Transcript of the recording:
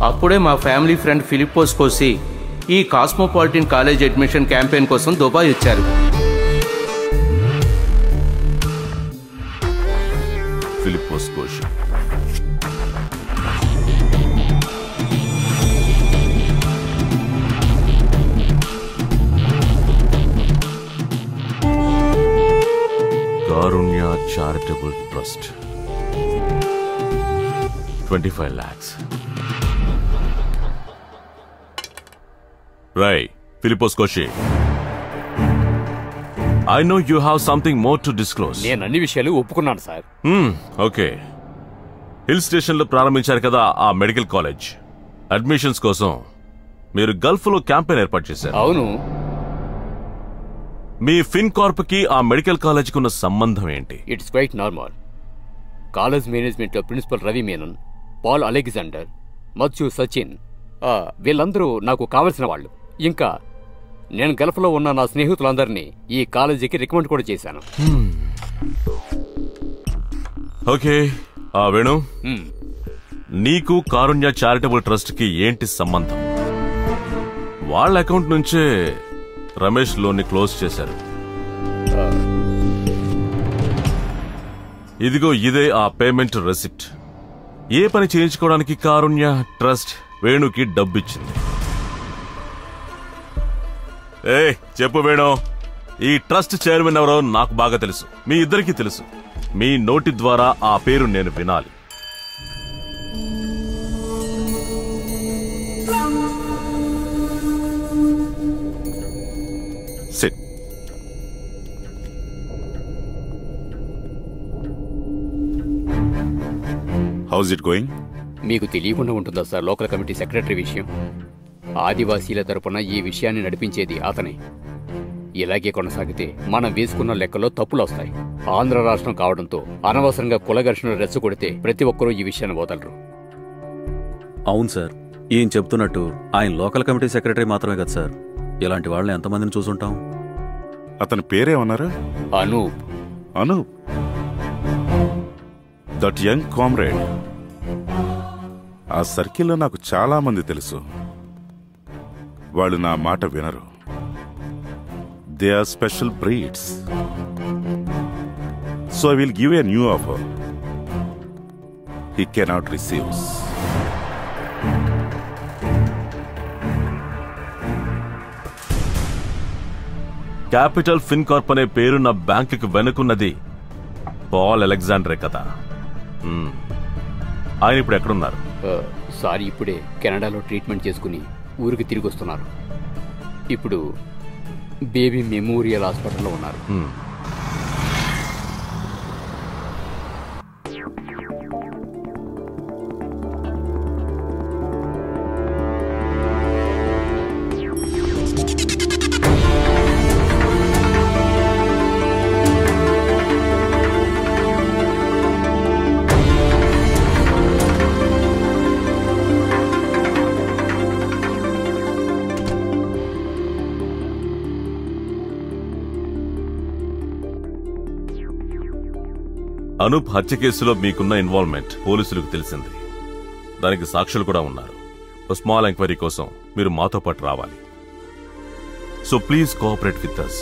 అప్పుడే మా family friend Philipose కోసి ఈ కాస్మోపాలిటన్ కాలేజ్ అడ్మిషన్ క్యాంపెయిన్ కోసం దుబాయ్ వచ్చారు. ఫిలిపోస్ కోసి కారుణ్య charitable trust 25 lakhs. Right, Philippos Koshi. I know you have something more to disclose. నేను అన్ని విషయాలు ఒప్పుకున్నాను సార్. ఓకే. హిల్ స్టేషన్ లో ప్రారంభించారు కదా ఆ మెడికల్ కాలేజ్. అడ్మిషన్స్ కోసం మీరు గల్ఫ్ లో క్యాంపెయిన్ ఏర్పాటు చేశారు. అవును. మీ ఫిన్ కార్ప్ కి ఆ మెడికల్ కాలేజ్ కు ఉన్న సంబంధం ఏంటి? It's quite normal. College management లో principal Ravi Menon, Paul Alexander, Matthew Sachin వీళ్ళందరూ నాకు కావలసిన వాళ్ళు. ఇంకా నేను గల్ఫ్ లో ఉన్న నా స్నేహితులందరినీ ఈ కాలేజీకి రికమెండ్ కూడా చేశాను. ఓకే. వేణు, నీకు కారుణ్య చారిటబుల్ ట్రస్ట్ కి ఏంటి సంబంధం? వాళ్ళ అకౌంట్ నుంచే రమేష్ లోన్ ని క్లోజ్ చేశారు. ఇదిగో ఇదే ఆ పేమెంట్ రెసిప్ట్. ఏ పని చేయించుకోవడానికి కారుణ్య ట్రస్ట్ వేణుకి డబ్బిచ్చింది. చెప్పు వేణు, ఈ ట్రస్ట్ చైర్మన్ ఎవరో నాకు బాగా తెలుసు, మీ ఇద్దరికీ తెలుసు. మీ నోటి ద్వారా ఆ పేరు నేను వినాలి. సిట్. House it going? మీకు తెలియకుండా ఉంటుందా సార్ లోకల్ కమిటీ సెక్రటరీ విషయం? ఆదివాసీల తరపున ఈ విషయాన్ని నడిపించేది అతనే. ఇలాగే కొనసాగితే మనం వేసుకున్న లెక్కలో తప్పులు వస్తాయి. ఆంధ్ర రాష్ట్రం కావడంతో అనవసరంగా కుల ఘర్షణలు రెచ్చగొడితే ప్రతి ఒక్కరూ ఈ విషయాన్ని వదలరు. అవును సార్, ఈయన చెప్తున్నట్టు ఆయన లోకల్ కమిటీ సెక్రటరీ మాత్రమే కదా సార్. ఇలాంటి వాళ్ళని ఎంతమందిని చూసుంటాం. అతని పేరేమన్నారు? Anoop. Anoop, that young comrade. ఆ సర్కిల్లో నాకు చాలా మంది తెలుసు. వాళ్ళు నా మాట వినరు. They are special breeds. So I will give a new offer. He cannot receives. Capital fin corp అనే పేరున్న బ్యాంకుకి వెనుకున్నది పాల్ అలెగ్జాండరే కదా. ఆయన ఇప్పుడు ఎక్కడున్నారు? సారీ, ఇప్పుడే కెనడాలో ట్రీట్మెంట్ చేసుకుని ఊరికి తిరిగి వస్తున్నారు. ఇప్పుడు బేబీ మెమోరియల్ హాస్పిటల్లో ఉన్నారు. అనూప్ హత్య కేసులో మీకున్న ఇన్వాల్వ్మెంట్ పోలీసులకు తెలిసింది. దానికి సాక్షులు కూడా ఉన్నారు. స్మాల్ ఎంక్వైరీ కోసం మీరు మాతో పాటు రావాలి. So please cooperate with us.